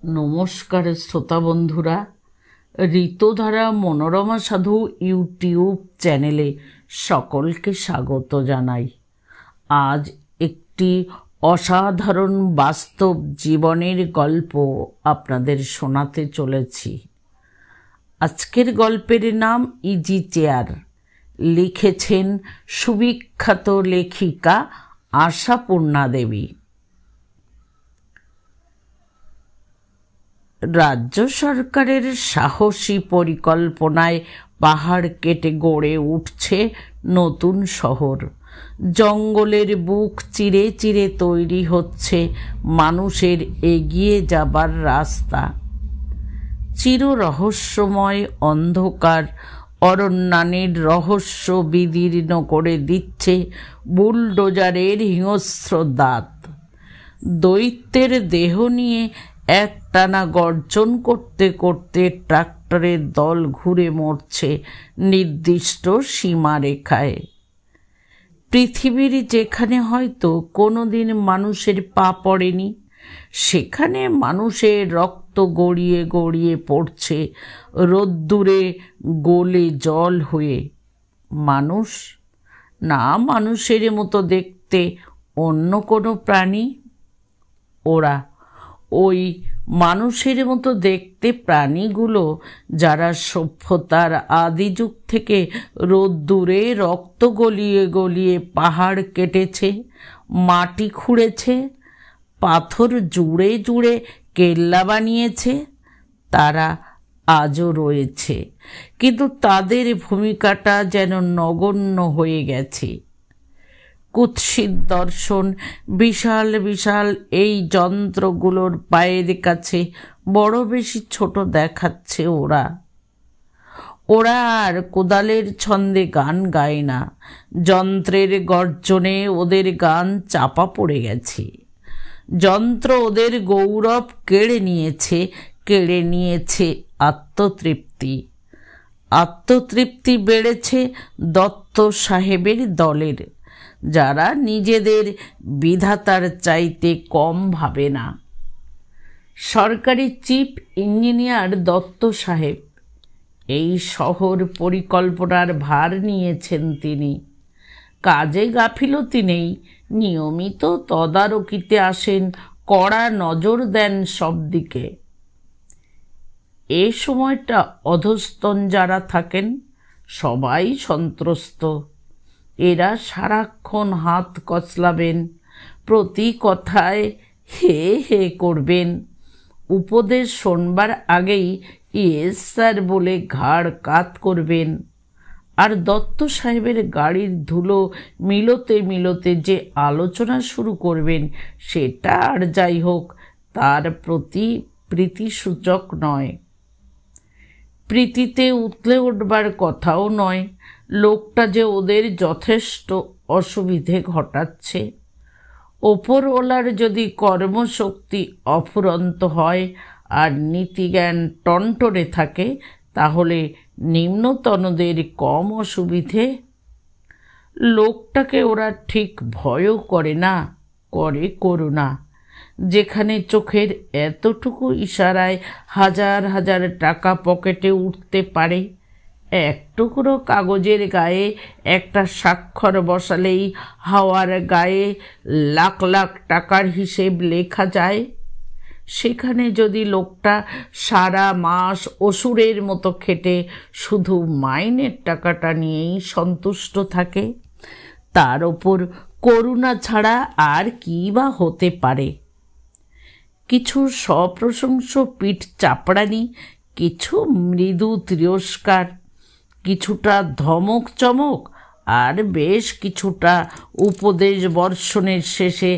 নমস্কার শ্রোতা বন্ধুরা, ঋতুধারা মনোরমা সাধু ইউটিউব চ্যানেলে সকলকে স্বাগত জানাই। আজ একটি অসাধারণ বাস্তব জীবনের গল্প আপনাদের শোনাতে চলেছি। আজকের গল্পের নাম ইজি চেয়ার। লিখেছেন সুবিখ্যাত লেখিকা আশাপূর্ণা দেবী। রাজ্য সরকারের সাহসী পরিকল্পনায় পাহাড় কেটে গড়ে উঠছে নতুন শহর। জঙ্গলের বুক চিরে চিরে তৈরি হচ্ছে মানুষের এগিয়ে যাবার রাস্তা। চির রহস্যময় অন্ধকার অরণ্যানের রহস্য বিদীর্ণ করে দিচ্ছে বুলডোজারের হিংস্র দাঁত। দৈত্যের দেহ নিয়ে একটানা গর্জন করতে করতে ট্রাক্টরের দল ঘুরে মরছে নির্দিষ্ট সীমারেখায়। পৃথিবীর যেখানে হয়তো কোনোদিন মানুষের পা পড়েনি, সেখানে মানুষের রক্ত গড়িয়ে গড়িয়ে পড়ছে রোদ্দুরে গলে জল হয়ে। মানুষ না, মানুষের মতো দেখতে অন্য কোনো প্রাণী। ওরা ওই মানুষের মতো দেখতে প্রাণীগুলো যারা সভ্যতার আদি যুগ থেকে রোদ্দুরে রক্ত গলিয়ে গলিয়ে পাহাড় কেটেছে, মাটি খুঁড়েছে, পাথর জুড়ে জুড়ে কেল্লা বানিয়েছে, তারা আজও রয়েছে, কিন্তু তাদের ভূমিকাটা যেন নগণ্য হয়ে গেছে। কুৎসিত দর্শন বিশাল বিশাল এই যন্ত্রগুলোর পায়ের কাছে বড় বেশি ছোট দেখাচ্ছে। ওরা আর কোদালের ছন্দে গান গায় না। যন্ত্রের গর্জনে ওদের গান চাপা পড়ে গেছে। যন্ত্র ওদের গৌরব কেড়ে নিয়েছে আত্মতৃপ্তি। আত্মতৃপ্তি বেড়েছে দত্ত সাহেবের দলের, যারা নিজেদের বিধাতার চাইতে কম ভাবে না। সরকারি চিফ ইঞ্জিনিয়ার দত্ত সাহেব এই শহর পরিকল্পনার ভার নিয়েছেন। তিনি কাজে গাফিলতি নেই, নিয়মিত তদারকিতে আসেন, কড়া নজর দেন সব দিকে। এ সময়টা অধস্তন যারা থাকেন সবাই সন্ত্রস্ত। এরা সারাক্ষণ হাত কচলাবেন, প্রতি কথায় হে হে করবেন, উপদেশ শোনবার আগেই ইয়েস স্যার বলে ঘাড় কাত করবেন। আর দত্ত সাহেবের গাড়ির ধুলো মিলতে মিলতে যে আলোচনা শুরু করবেন, সেটা আর যাই হোক তার প্রতি প্রীতিসূচক নয়, প্রীতিতে উতলে উঠবার কথাও নয়। লোকটা যে ওদের যথেষ্ট অসুবিধে ঘটাচ্ছে। ওপরওয়ালার যদি কর্মশক্তি অফুরন্ত হয় আর নীতিজ্ঞান টনটনে থাকে, তাহলে নিম্নতনদের কম অসুবিধে। লোকটাকে ওরা ঠিক ভয়ও করে না, করে করুণা। যেখানে চোখের এতটুকু ইশারায় হাজার হাজার টাকা পকেটে উঠতে পারে, এক টুকরো কাগজের গায়ে একটা স্বাক্ষর বসালেই হাওয়ার গায়ে লাখ লাখ টাকার হিসেব লেখা যায়, সেখানে যদি লোকটা সারা মাস অসুরের মতো খেটে শুধু মাইনের টাকাটা নিয়েই সন্তুষ্ট থাকে, তার ওপর করুণা ছাড়া আর কি বা হতে পারে? কিছু সপ্রশংস পিঠ চাপড়ানি, কিছু মৃদু তিরস্কার, কিছুটা ধমক চমক, আর বেশ কিছুটা উপদেশ বর্ষণের শেষে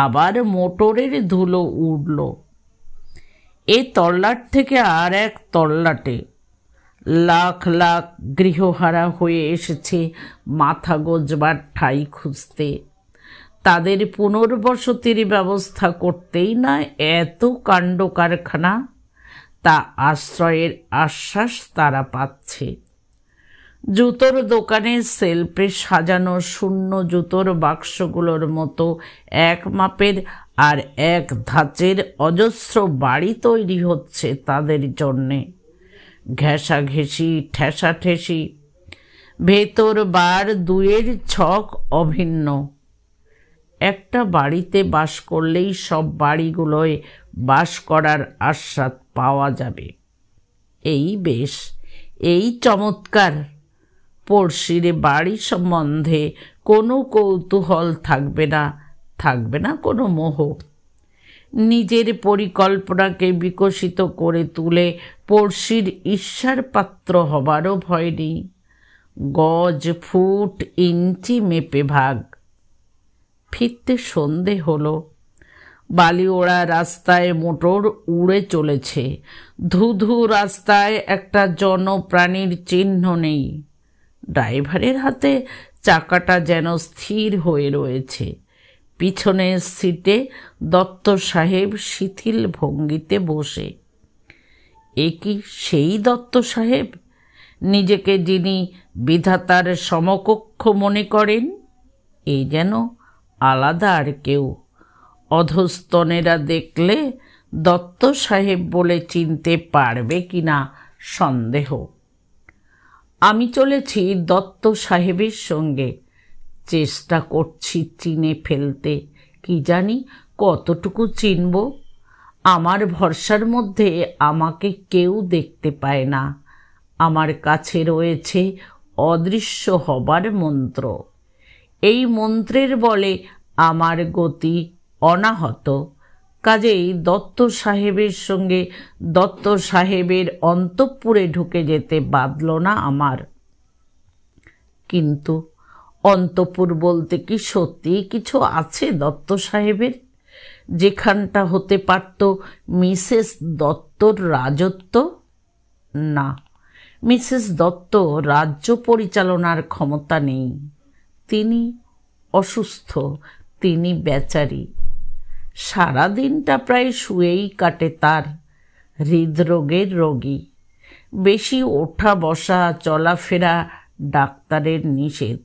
আবার মোটরের ধুলো উড়ল এ তল্লাট থেকে আর এক তল্লাটে। লাখ লাখ গৃহহারা হয়ে এসেছে মাথা গোজবার ঠাঁই খুঁজতে। তাদের পুনর্বসতির ব্যবস্থা করতেই না এত কাণ্ড কারখানা, তা আশ্রয়ের আশ্বাস তারা পাচ্ছে। জুতোর দোকানে সেলফে সাজানো শূন্য জুতোর বাক্সগুলোর মতো এক মাপের আর এক ধাঁচের অজস্র বাড়ি তৈরি হচ্ছে তাদের জন্যে। ঘেঁষাঘেঁষি, ঠেসাঠেসি, ভেতর বার দুয়ের ছক অভিন্ন। একটা বাড়িতে বাস করলেই সব বাড়িগুলোয় বাস করার আস্বাদ পাওয়া যাবে। এই বেশ, এই চমৎকার। পড়শির বাড়ি সম্বন্ধে কোনো কৌতূহল থাকবে না, থাকবে না কোনো মোহ। নিজের পরিকল্পনাকে বিকশিত করে তুলে পড়শির ঈর্ষার পাত্র হবারও ভয় নেই। গজ, ফুট, ইঞ্চি মেপে ভাগ। ফিরতে সন্ধে হলো। বালি ওড়া রাস্তায় মোটর উড়ে চলেছে। ধুধু রাস্তায় একটা জনপ্রাণীর চিহ্ন নেই। ড্রাইভারের হাতে চাকাটা যেন স্থির হয়ে রয়েছে। পিছনের সিটে দত্ত সাহেব শিথিল ভঙ্গিতে বসে। এ কি সেই দত্ত সাহেব, নিজেকে যিনি বিধাতার সমকক্ষ মনে করেন? এই যেন আলাদা আর কেউ। অধস্তনেরা দেখলে দত্ত সাহেব বলে চিনতে পারবে কিনা সন্দেহ। আমি চলেছি দত্ত সাহেবের সঙ্গে। চেষ্টা করছি চিনে ফেলতে, কি জানি কতটুকু চিনব। আমার ভরসার মধ্যে আমাকে কেউ দেখতে পায় না। আমার কাছে রয়েছে অদৃশ্য হবার মন্ত্র। এই মন্ত্রের বলে আমার গতি অনাহত। কাজেই দত্ত সাহেবের সঙ্গে দত্ত সাহেবের অন্তঃপুরে ঢুকে যেতে বাধল না আমার। কিন্তু অন্তঃপুর বলতে কি সত্যি কিছু আছে দত্ত সাহেবের, যেখানটা হতে পারত মিসেস দত্তর রাজত্ব? না, মিসেস দত্ত রাজ্য পরিচালনার ক্ষমতা নেই। তিনি অসুস্থ, তিনি বেচারি। সারাদিনটা প্রায় শুয়েই কাটে তার। হৃদরোগের রোগী। বেশি ওঠা বসা চলাফেরা ডাক্তারের নিষেধ।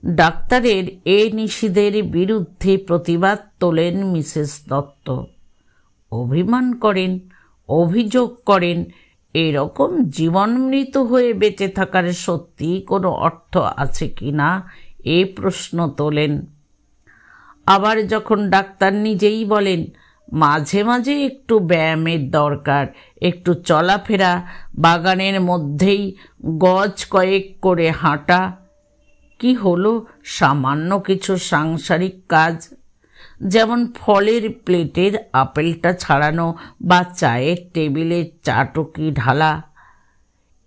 ডাক্তারের এ নিষেধের বিরুদ্ধে প্রতিবাদ তোলেন মিসেস দত্ত। অভিমান করেন, অভিযোগ করেন এরকম জীবনমৃত হয়ে বেঁচে থাকার সত্যি কোনো অর্থ আছে কি না এ প্রশ্ন তোলেন। আবার যখন ডাক্তার নিজেই বলেন মাঝে মাঝে একটু ব্যায়ামের দরকার, একটু চলাফেরা, বাগানের মধ্যেই গজ কয়েক করে হাঁটা, কি হলো সামান্য কিছু সাংসারিক কাজ, যেমন ফলের প্লেটের আপেলটা ছাড়ানো বা চায়ের টেবিলে চাটুকি ঢালা,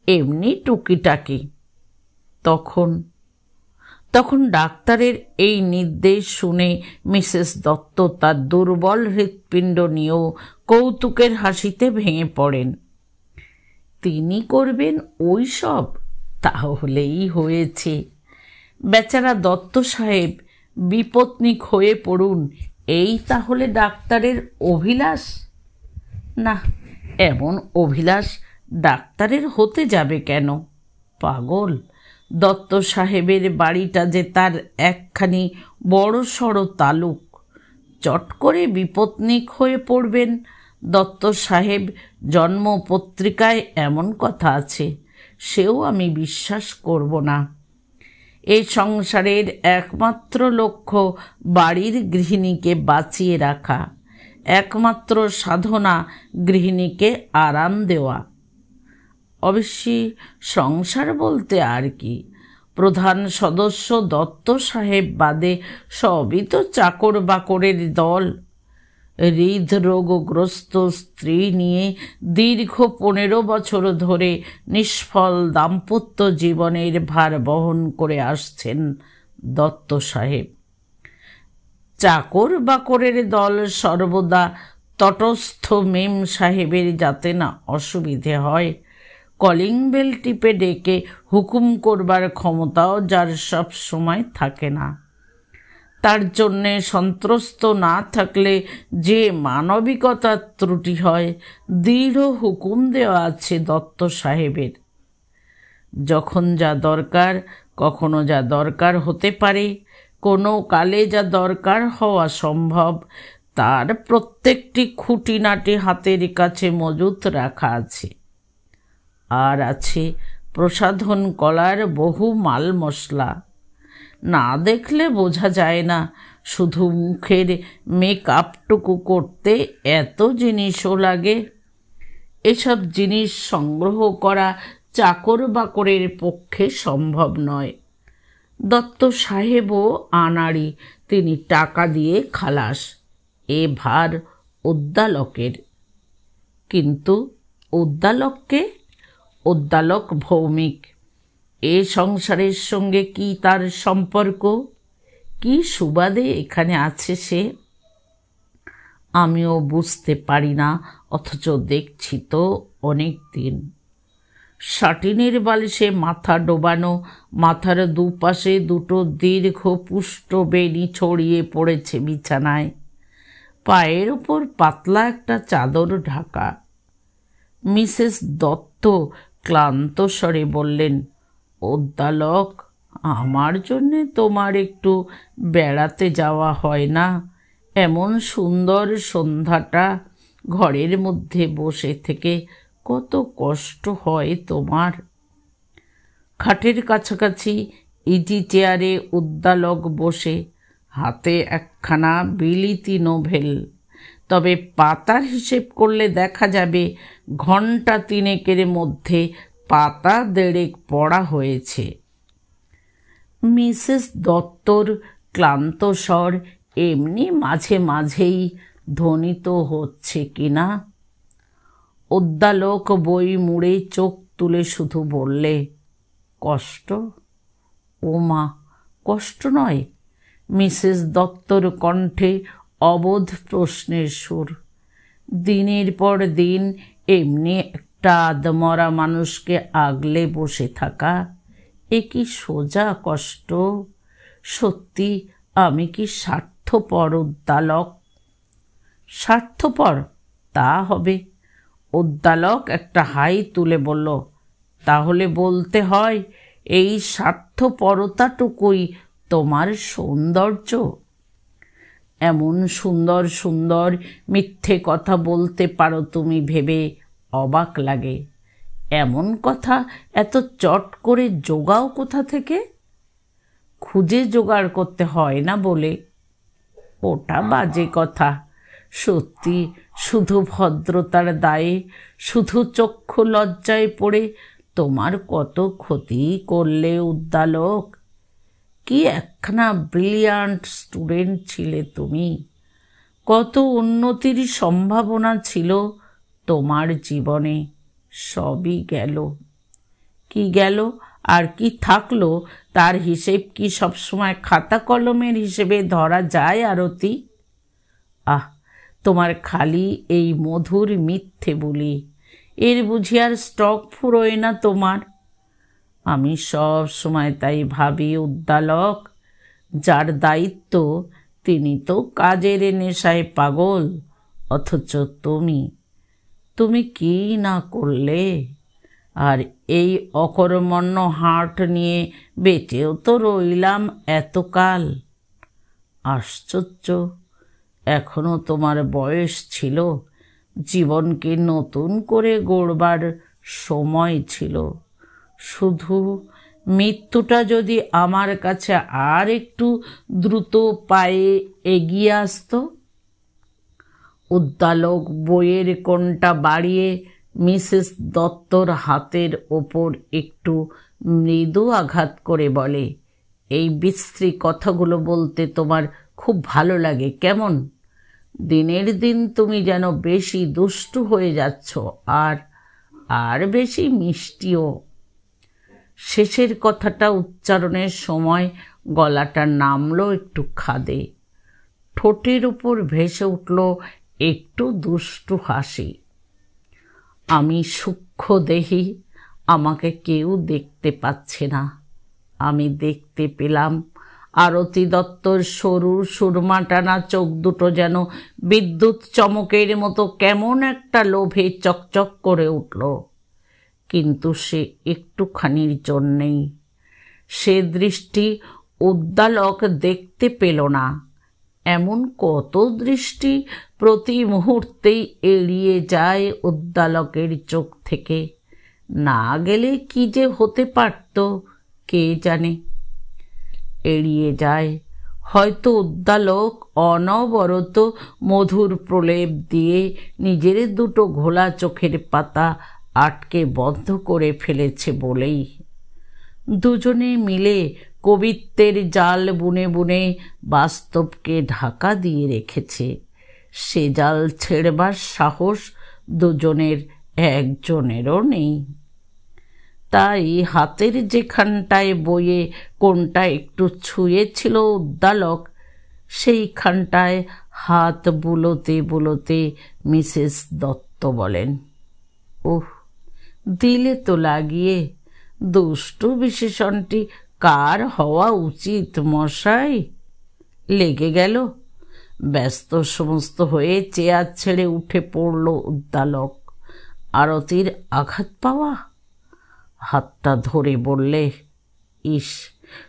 এমনি টুকিটাকি। তখন ডাক্তারের এই নির্দেশ শুনে মিসেস দত্ত তার দুর্বল হৃৎপিণ্ড নিয়েও কৌতুকের হাসিতে ভেঙে পড়েন। তিনি করবেন ওই সব? তাহলেই হয়েছে। বেচারা দত্ত সাহেব বিপত্নিক হয়ে পড়ুন, এই তাহলে ডাক্তারের অভিলাষ? না, এমন অভিলাষ ডাক্তারের হতে যাবে কেন? পাগল! দত্ত সাহেবের বাড়িটা যে তার একখানি বড় সড় তালুক। চট করে বিপত্নিক হয়ে পড়বেন দত্ত সাহেব, জন্মপত্রিকায় এমন কথা আছে, সেও আমি বিশ্বাস করব না। এই সংসারের একমাত্র লক্ষ্য বাড়ির গৃহিণীকে বাঁচিয়ে রাখা, একমাত্র সাধনা গৃহিণীকে আরাম দেওয়া। অবশ্যই সংসার বলতে আর কি, প্রধান সদস্য দত্ত সাহেব বাদে সবই তো চাকর বাকরের দল। হৃদরোগগ্রস্ত স্ত্রী নিয়ে দীর্ঘ 15 বছর ধরে নিষ্ফল দাম্পত্য জীবনের ভার বহন করে আসছেন দত্ত সাহেব। চাকর বাকরের দল সর্বদা তটস্থ মেম সাহেবের যাতে না অসুবিধে হয়, কলিং বেল টিপে ডেকে হুকুম করবার ক্ষমতাও যার সব সময় থাকে না। তার জন্যে সন্ত্রস্ত না থাকলে যে মানবিকতার ত্রুটি হয়, দৃঢ় হুকুম দেওয়া আছে দত্ত সাহেবের। যখন যা দরকার, কখনো যা দরকার হতে পারে, কোনো কালে যা দরকার হওয়া সম্ভব, তার প্রত্যেকটি খুঁটিনাটি হাতের কাছে মজুত রাখা আছে। আর আছে প্রসাধন কলার বহু মাল মশলা। না দেখলে বোঝা যায় না, শুধু মুখের মেকআপটুকু করতে এত জিনিসও লাগে। এসব জিনিস সংগ্রহ করা চাকর বাকরের পক্ষে সম্ভব নয়। দত্ত সাহেবও আনাড়ি, তিনি টাকা দিয়ে খালাস। এ ভার অদ্যালকের। কিন্তু অদ্যালককে? অদ্যালক ভৌমিক। এ সংসারের সঙ্গে কি তার সম্পর্ক? কি সুবাদে এখানে আছে সে? আমিও বুঝতে পারি না, অথচ দেখছি তো অনেক দিন। সাটিনের বালিশে মাথা ডোবানো, মাথার দুপাশে দুটো দীর্ঘ পুষ্ট বেণী ছড়িয়ে পড়েছে বিছানায়। পায়ের ওপর পাতলা একটা চাদর ঢাকা। মিসেস দত্ত ক্লান্ত স্বরে বললেন, অদ্যালক, আমার জন্যে তোমার একটু বেড়াতে যাওয়া হয় না? এমন সুন্দর সন্ধ্যাটা ঘরের মধ্যে বসে থেকে কত কষ্ট হয় তোমার। খাটের কাছাকাছি ইজি চেয়ারে অদ্যালক বসে, হাতে একখানা বিলিতি নোভেল। তবে পাতার হিসেব করলে দেখা যাবে ঘণ্টা তিনেকের মধ্যে পাতা 1.5 পড়া হয়েছে। মিসেস দত্তর ক্লান্ত স্বর এমনি মাঝে মাঝেই ধ্বনিত হচ্ছে কিনা। অদ্যালক বই মুড়ে চোখ তুলে শুধু বললে, কষ্ট? ও মা, কষ্ট নয়। মিসেস দত্তর কণ্ঠে অবোধ প্রশ্নের সুর। দিনের পর দিন এমনি একটা আধমরা মানুষকে আগলে বসে থাকা, এ কি সোজা কষ্ট? সত্যি আমি কি স্বার্থপর অদ্যালক? স্বার্থপর? তা হবে। অদ্যালক একটা হাই তুলে বলল, তাহলে বলতে হয় এই স্বার্থপরতাটুকুই তোমার সৌন্দর্য? এমন সুন্দর সুন্দর মিথ্যে কথা বলতে পারো তুমি ভেবে অবাক লাগে। এমন কথা এত চট করে জোগাও কোথা থেকে? খুঁজে জোগাড় করতে হয় না বলে। ওটা বাজে কথা। সত্যি শুধু ভদ্রতার দায়ে, শুধু চক্ষু লজ্জায় পড়ে তোমার কত ক্ষতি করলে অদ্যালক। কি একখানা ব্রিলিয়ান্ট স্টুডেন্ট ছিলে তুমি। কত উন্নতির সম্ভাবনা ছিল তোমার জীবনে। সবই গেল। কি গেল আর কি থাকলো তার হিসেব কি সবসময় খাতা কলমের হিসেবে ধরা যায় আরতি? আহ, তোমার খালি এই মধুর মিথ্যে বলি, এর বুঝি আর স্টক ফুরোয় না তোমার? আমি সব সময় তাই ভাবি অদ্যালক, যার দায়িত্ব তিনি তো কাজের নেশায় পাগল, অথচ তুমি কি না করলে। আর এই অকর্মণ্য হাট নিয়ে বেঁচেও তো রইলাম এতকাল। আশ্চর্য, এখনো তোমার বয়স ছিল, জীবনকে নতুন করে গড়বার সময় ছিল। শুধু মৃত্যুটা যদি আমার কাছে আর একটু দ্রুত পায়ে এগিয়ে আসতো। অদ্যালক বইয়ের কোণটা বাড়িয়ে মিসেস দত্তর হাতের ওপর একটু মৃদু আঘাত করে বলে, এই বিশ্রী কথাগুলো বলতে তোমার খুব ভালো লাগে কেমন? দিনের দিন তুমি যেন বেশি দুষ্টু হয়ে যাচ্ছ, আর বেশি মিষ্টিও। শেষের কথাটা উচ্চারণের সময় গলাটা নামলো একটু খাদে। ঠোঁটের উপর ভেসে উঠল একটু দুষ্টু হাসি। আমি সূক্ষ্ম দেহি, আমাকে কেউ দেখতে পাচ্ছে না। আমি দেখতে পেলাম আরতি দত্তর সরু সুরমা টানা চোখ দুটো যেন বিদ্যুৎ চমকের মতো কেমন একটা লোভে চকচক করে উঠল। কিন্তু সে একটুখানির জন্যেই। সে দৃষ্টি অদ্যালক দেখতে পেল না। এমন কত দৃষ্টি প্রতি মুহূর্তেই এড়িয়ে যায় উদ্দালকের চোখ থেকে। না গেলে কি যে হতে পারত কে জানে। এড়িয়ে যায়। হয়তো উদ্দালক অনবরত মধুর প্রলেপ দিয়ে নিজের দুটো ঘোলা চোখের পাতা আটকে বন্ধ করে ফেলেছে বলেই। দুজনে মিলে কবিত্বের জাল বুনে বুনে বাস্তবকে ঢাকা দিয়ে রেখেছে। সে জাল ছেড়বার সাহস দুজনের একজনেরও নেই। তাই হাতের যেখানটায় বইয়ে কোনটা একটু ছুঁয়েছিল উদ্দালক, সেইখানটায় হাত বুলোতে বুলোতে মিসেস দত্ত বলেন, ওহ, দিলে তো লাগিয়ে। দুষ্টু বিশেষণটি কার হওয়া উচিত মশাই? লেগে গেল। ব্যস্ত সমস্ত হয়ে চেয়ার ছেড়ে উঠে পড়ল উদ্দালক। আরতির আঘাত পাওয়া? হাতটা ধরে বললে, ইস,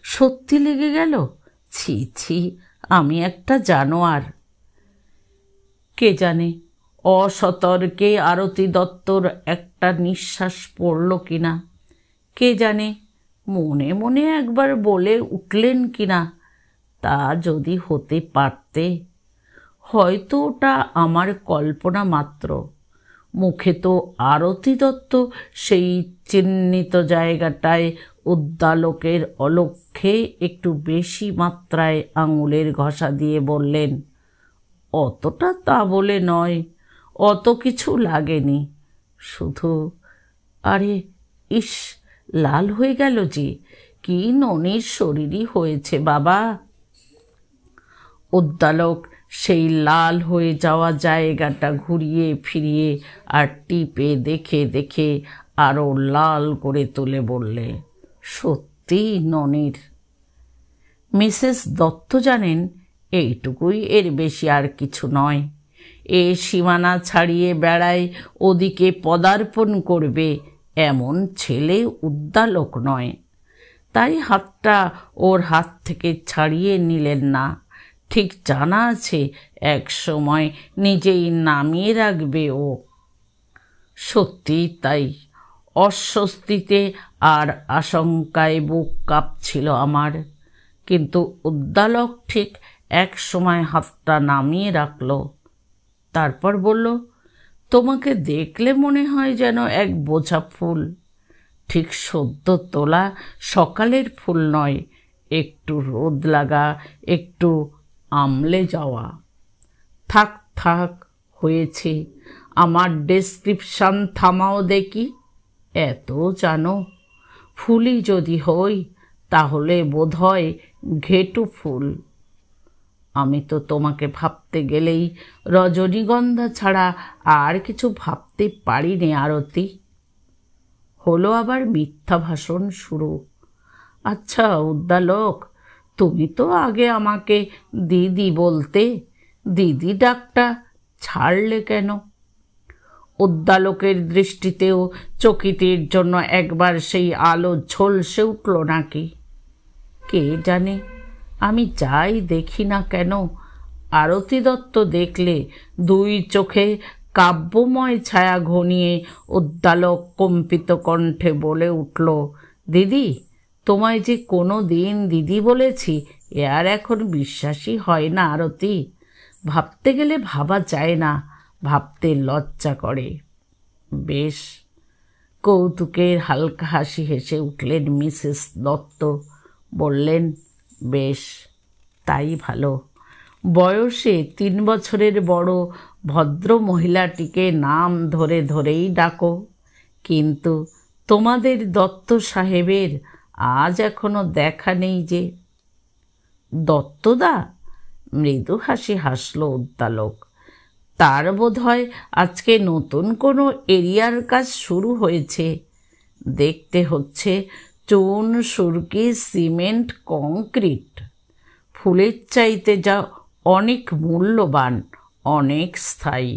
সত্যি লেগে গেল? ছি ছি, আমি একটা জানোয়ার। কে জানে অসতর্কে আরতি দত্তর একটা নিঃশ্বাস পড়ল কিনা, কে জানে মনে মনে একবার বলে উঠলেন কিনা। তা যদি হতে পারতে। হয়তো ওটা আমার কল্পনা মাত্র। মুখে তো আরতি দত্ত সেই চিহ্নিত জায়গাটায় উদ্দালকের অলক্ষ্যে একটু বেশি মাত্রায় আঙুলের ঘষা দিয়ে বললেন, অতটা তা বলে নয়, অত কিছু লাগেনি, শুধু। আরে ইস, লাল হয়ে গেল যে, কি ননির শরীরই হয়েছে বাবা। উদ্দালক সেই লাল হয়ে যাওয়া জায়গাটা ঘুরিয়ে ফিরিয়ে আর টিপে দেখে দেখে আরো লাল করে তুলে বললে, সত্যি ননির। মিসেস দত্ত জানেন এইটুকুই, এর বেশি আর কিছু নয়। এ সীমানা ছাড়িয়ে বেড়ায় ওদিকে পদার্পণ করবে এমন ছেলে উদ্দালক নয়। তাই হাতটা ওর হাত থেকে ছাড়িয়ে নিলেন না। ঠিক জানা আছে এক সময় নিজেই নামিয়ে রাখবে ও। সত্যি তাই। অস্বস্তিতে আর আশঙ্কায় বুক কাঁপছিল আমার। কিন্তু উদ্দালক ঠিক এক সময় হাতটা নামিয়ে রাখল। তারপর বলল, তোমাকে দেখলে মনে হয় যেন এক বোঝা ফুল। ঠিক সদ্য তোলা সকালের ফুল নয়, একটু রোদ লাগা, একটু আমলে যাওয়া। থাক থাক, হয়েছে। আমার ডেসক্রিপশন থামাও দেখি। এত জানো। ফুলই যদি হই তাহলে বোধহয় ঘেটু ফুল। আমি তো তোমাকে ভাবতে গেলেই রজনীগন্ধা ছাড়া আর কিছু ভাবতে পারি নে আরতি। হলো আবার মিথ্যা ভাষণ শুরু। আচ্ছা উদ্দালক, তুমি তো আগে আমাকে দিদি বলতে, দিদি ডাকটা ছাড়লে কেন? উদ্দালকের দৃষ্টিতেও চকিতের জন্য একবার সেই আলো ঝলসে উঠল নাকি? কে জানে। আমি যাই দেখি না কেন, আরতি দত্ত দেখলে দুই চোখে কাব্যময় ছায়া ঘনিয়ে উদ্দালক কম্পিত কণ্ঠে বলে উঠল, দিদি, তোমায় যে কোনো দিন দিদি বলেছি এ আর এখন বিশ্বাসই হয় না আরতি। ভাবতে গেলে ভাবা যায় না, ভাবতে লজ্জা করে। বেশ। কৌতুকের হালকা হাসি হেসে উঠলেন মিসেস দত্ত। বললেন, বেশ, তাই ভালো। বয়সে 3 বছরের বড় ভদ্র মহিলাটিকে নাম ধরে ধরেই ডাকো, কিন্তু তোমাদের দত্ত সাহেবের আজ এখনো দেখা নেই যে। দত্তদা? মৃদু হাসি হাসল উদ্দালক। তার বোধ হয় আজকে নতুন কোনো এরিয়ার কাজ শুরু হয়েছে। দেখতে হচ্ছে চুন, সুরকি, সিমেন্ট, কংক্রিট। ফুলের চাইতে যা অনেক মূল্যবান, অনেক স্থায়ী।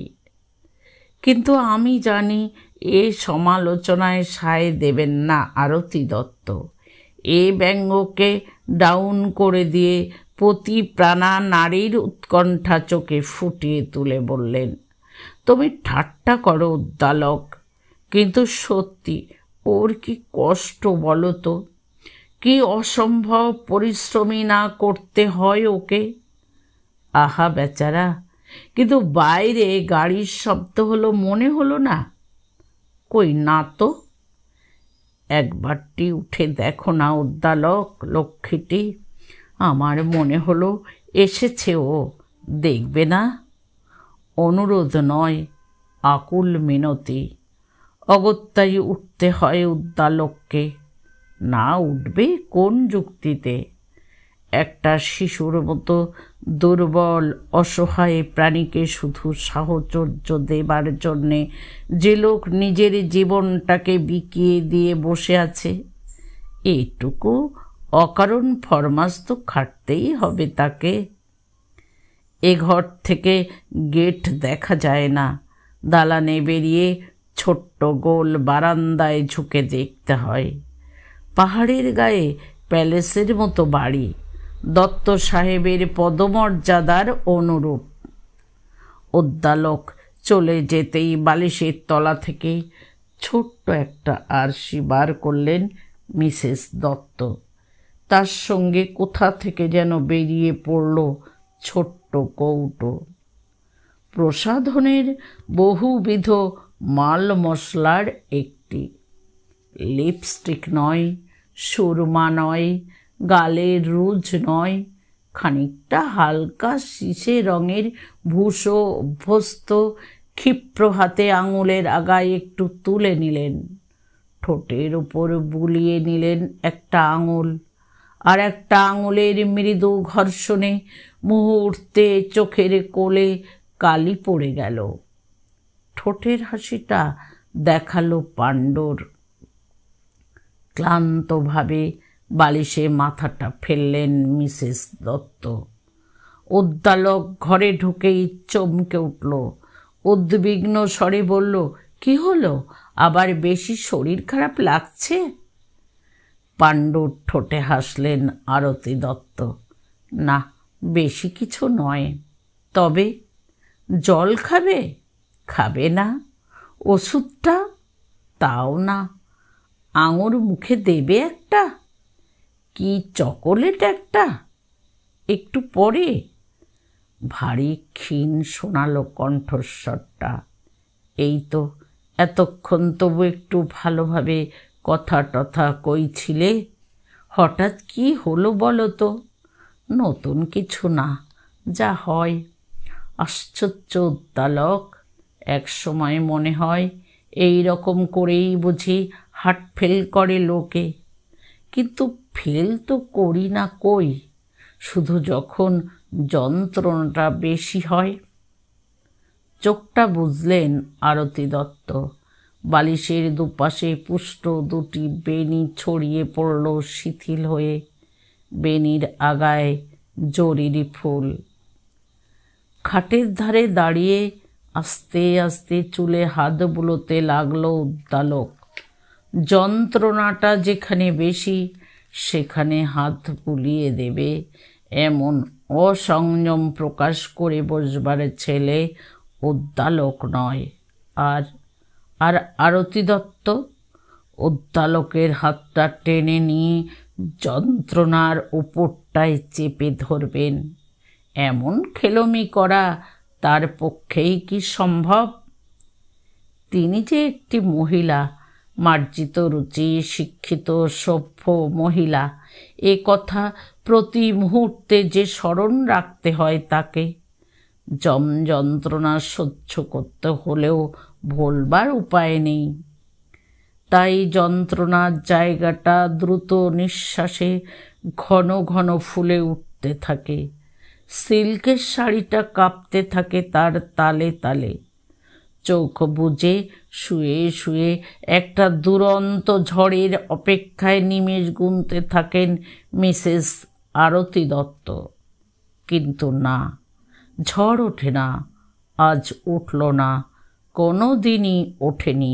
কিন্তু আমি জানি এ সমালোচনায় সায় দেবেন না আরতি দত্ত। এ ব্যঙ্গকে ডাউন করে দিয়ে প্রতি প্রাণা নারীর উৎকণ্ঠা চোখে ফুটিয়ে তুলে বললেন, তুমি ঠাট্টা করো উদ্দালক, কিন্তু সত্যি ওর কি কষ্ট বলো তো, কি অসম্ভব পরিশ্রমী না করতে হয় ওকে। আহা বেচারা, কিন্তু বাইরে গাড়ির শব্দ হলো মনে হলো না? কই না তো। একবারটি উঠে দেখো না উদ্দালক লক্ষ্মীটি, আমার মনে হলো এসেছে ও, দেখবে না? অনুরোধ নয়, আকুল মিনতি। অগত্যাই উঠতে হয় উদ্দালককে। না উঠবে কোন যুক্তিতে? একটা শিশুর মতো দুর্বল অসহায় প্রাণীকে শুধু সাহচর্য দেবার জন্যে যে লোক নিজের জীবনটাকে বিকিয়ে দিয়ে বসে আছে, এইটুকু অকারণ ফরমাস তো খাটতেই হবে তাকে। এ ঘর থেকে গেট দেখা যায় না, দালানে বেরিয়ে ছোট্ট গোল বারান্দায় ঝুঁকে দেখতে হয়। পাহাড়ের গায়ে প্যালেসের মতো বাড়ি, দত্ত সাহেবের পদমর্যাদার অনুরূপ। উদ্দালক চলে যেতেই বালিশের তলা থেকে ছোট্ট একটা আরশি বার করলেন মিসেস দত্ত। তার সঙ্গে কোথা থেকে যেন বেরিয়ে পড়ল ছোট্ট কৌটো। প্রসাধনের বহুবিধ মাল মশলার একটি। লিপস্টিক নয়, সুরমা নয়, গালের রুজ নয়, খানিকটা হালকা শিশে রঙের ভূষো অভ্যস্ত ক্ষিপ্র হাতে আঙুলের আগায় একটু তুলে নিলেন, ঠোঁটের উপর বুলিয়ে নিলেন একটা আঙুল, আর একটা আঙুলের মৃদু ঘর্ষণে মুহূর্তে চোখের কোলে কালি পড়ে গেল। ঠোঁটের হাসিটা দেখালো পাণ্ডুর। ক্লান্তভাবে বালিশে মাথাটা ফেললেন মিসেস দত্ত। উদ্দালক ঘরে ঢুকেই চমকে উঠল, উদ্বিগ্ন স্বরে বলল, কি হলো, আবার বেশি শরীর খারাপ লাগছে? পাণ্ডুর ঠোঁটে হাসলেন আরতি দত্ত, না বেশি কিছু নয়, তবে জল খাবে? খাবে না? ওষুধটা? তাও না। আঙুর মুখে দেবে একটা? কি চকোলেট একটা? একটু পরে। ভারী ক্ষীণ শোনালো কণ্ঠস্বরটা। এই তো এতক্ষণ তবু একটু ভালোভাবে কথা টথা কইছিলে, হঠাৎ কি হলো বলো তো? নতুন কিছু না, যা হয়। আশ্চর্য উদ্দালক, এক সময় মনে হয় এই রকম করেই বুঝি হার্ট ফেল করে লোকে, কিন্তু ফেল তো করি না কই, শুধু যখন যন্ত্রণাটা বেশি হয়। চোখটা বুঝলেন আরতি দত্ত। বালিশের দুপাশে পুষ্ট দুটি বেনি ছড়িয়ে পড়ল শিথিল হয়ে, বেনির আগায় জরির ফুল। খাটের ধারে দাঁড়িয়ে আস্তে আস্তে চুলে হাত বুলোতে লাগলো উদ্দালক। যন্ত্রণাটা যেখানে বেশি সেখানে হাত বুলিয়ে দেবে এমন অসংযম প্রকাশ করে বসবার ছেলে উদ্দালক নয়। আর আর আরতি দত্ত উদ্দালকের হাতটা টেনে নিয়ে যন্ত্রণার উপরটায় চেপে ধরবেন, এমন খেলমি করা তার পক্ষেই কি সম্ভব? তিনি যে একটি মহিলা, মার্জিত রুচি, শিক্ষিত সভ্য মহিলা, এ কথা প্রতি মুহূর্তে যে স্মরণ রাখতে হয় তাকে। যন্ত্রণা সহ্য করতে হলেও ভোলবার উপায় নেই। তাই যন্ত্রণার জায়গাটা দ্রুত নিঃশ্বাসে ঘন ঘন ফুলে উঠতে থাকে, সিল্কের শাড়িটা কাঁপতে থাকে তার তালে তালে। চোখ বুজে শুয়ে শুয়ে একটা দুরন্ত ঝড়ের অপেক্ষায় নিমেষ গুনতে থাকেন মিসেস আরতি দত্ত। কিন্তু না, ঝড় ওঠে না, আজ উঠল না, কোনো দিনই ওঠেনি।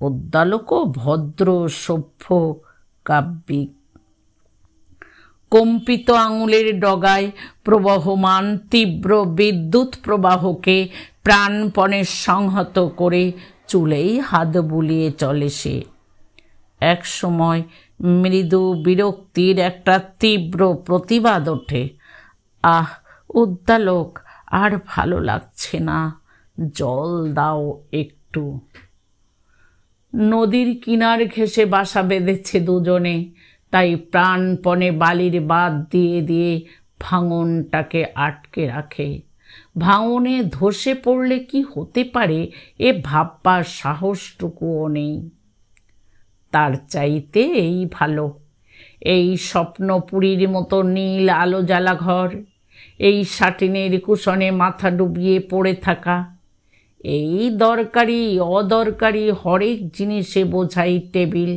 উদ্দালকও ভদ্র, সভ্য, কাব্যিক। কম্পিত আঙুলের ডগায় প্রবহমান তীব্র বিদ্যুৎ প্রবাহকে প্রাণপণে সংহত করে চুলেই হাত বুলিয়ে চলে সে। এক সময় মৃদু বিরক্তির একটা তীব্র প্রতিবাদ ওঠে, আহ উদ্দালক, আর ভালো লাগছে না, জল দাও একটু। নদীর কিনার ঘেঁষে বাসা বেঁধেছে দুজনে, তাই প্রাণপণে বালির বাঁধ দিয়ে দিয়ে ভাঙনটাকে আটকে রাখে। ভাঙনে ধসে পড়লে কি হতে পারে এ ভাববার সাহসটুকুও নেই। তার চাইতে এই ভালো, এই স্বপ্নপুরীর মতো নীল আলো জ্বালা ঘর, এই সাটিনের কুশনে মাথা ডুবিয়ে পড়ে থাকা, এই দরকারি অদরকারি হরেক জিনিসে বোঝাই টেবিল,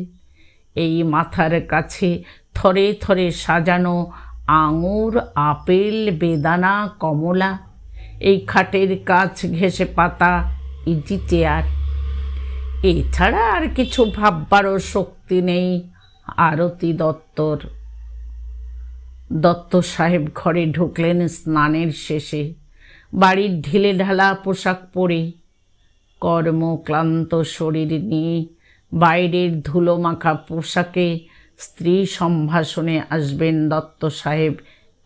এই মাথার কাছে থরে থরে সাজানো আঙুর, আপেল, বেদানা, কমলা, এই খাটের কাছ ঘেঁষে পাতা ইজি চেয়ার। এছাড়া আর কিছু ভাববারও শক্তি নেই আরতি দত্তর। দত্ত সাহেব ঘরে ঢুকলেন স্নানের শেষে, বাড়ির ঢিলে ঢালা পোশাক পরে। কর্মক্লান্ত শরীর নিয়ে বাইরের ধুলো মাখা পোশাকে স্ত্রী সম্ভাষণে আসবেন দত্ত সাহেব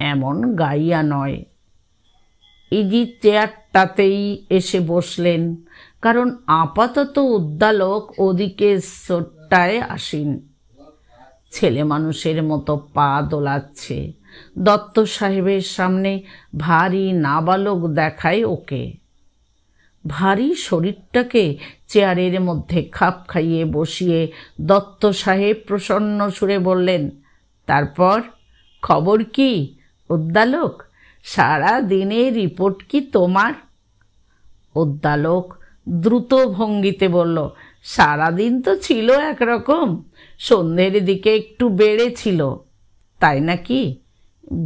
এমন গাইয়া নয়। ইজি চেয়ারটাতেই এসে বসলেন, কারণ আপাতত উদ্দালক ওদিকে সোট্টায় আসেন। ছেলে মানুষের মতো পা দোলাচ্ছে। দত্ত সাহেবের সামনে ভারী নাবালক দেখায় ওকে। ভারী শরীরটাকে চেয়ারের মধ্যে খাপ খাইয়ে বসিয়ে দত্ত সাহেব প্রসন্ন সুরে বললেন, তারপর খবর কি উদ্দালক? সারা দিনের রিপোর্ট কি তোমার? উদ্দালক দ্রুত ভঙ্গিতে বলল, সারাদিন তো ছিল একরকম, সন্ধ্যের দিকে একটু বেড়েছিল। তাই নাকি?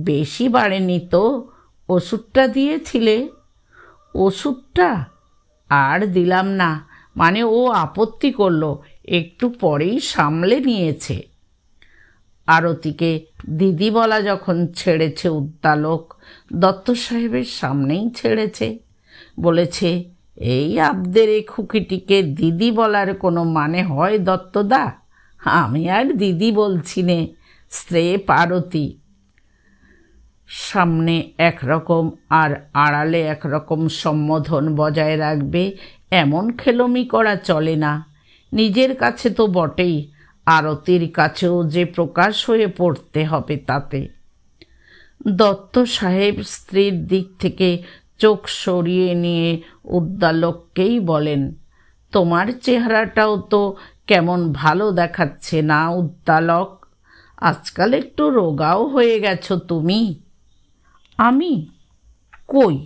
বেশি বাড়েনি তো, ওষুধটা দিয়েছিলে। ওষুধটা আর দিলাম না, মানে ও আপত্তি করলো, একটু পরেই সামলে নিয়েছে। আরতিকে দিদি বলা যখন ছেড়েছে উদ্দালক, দত্ত সাহেবের সামনেই ছেড়েছে। বলেছে, এই আবদের খুকিটিকে দিদি বলার কোনো মানে হয় দত্তদা? আমি আর দিদি বলছি নে, স্রেফ আরতি। সামনে একরকম আর আড়ালে একরকম সম্বোধন বজায় রাখবে এমন খেলমি করা চলে না। নিজের কাছে তো বটেই, আরতির কাছেও যে প্রকাশ হয়ে পড়তে হবে তাতে। দত্ত সাহেব স্ত্রীর দিক থেকে চোখ সরিয়ে নিয়ে উদ্দালককেই বলেন, তোমার চেহারাটাও তো কেমন ভালো দেখাচ্ছে না উদ্দালক? আজকাল একটু রোগাও হয়ে গেছো তুমি। আমি কই?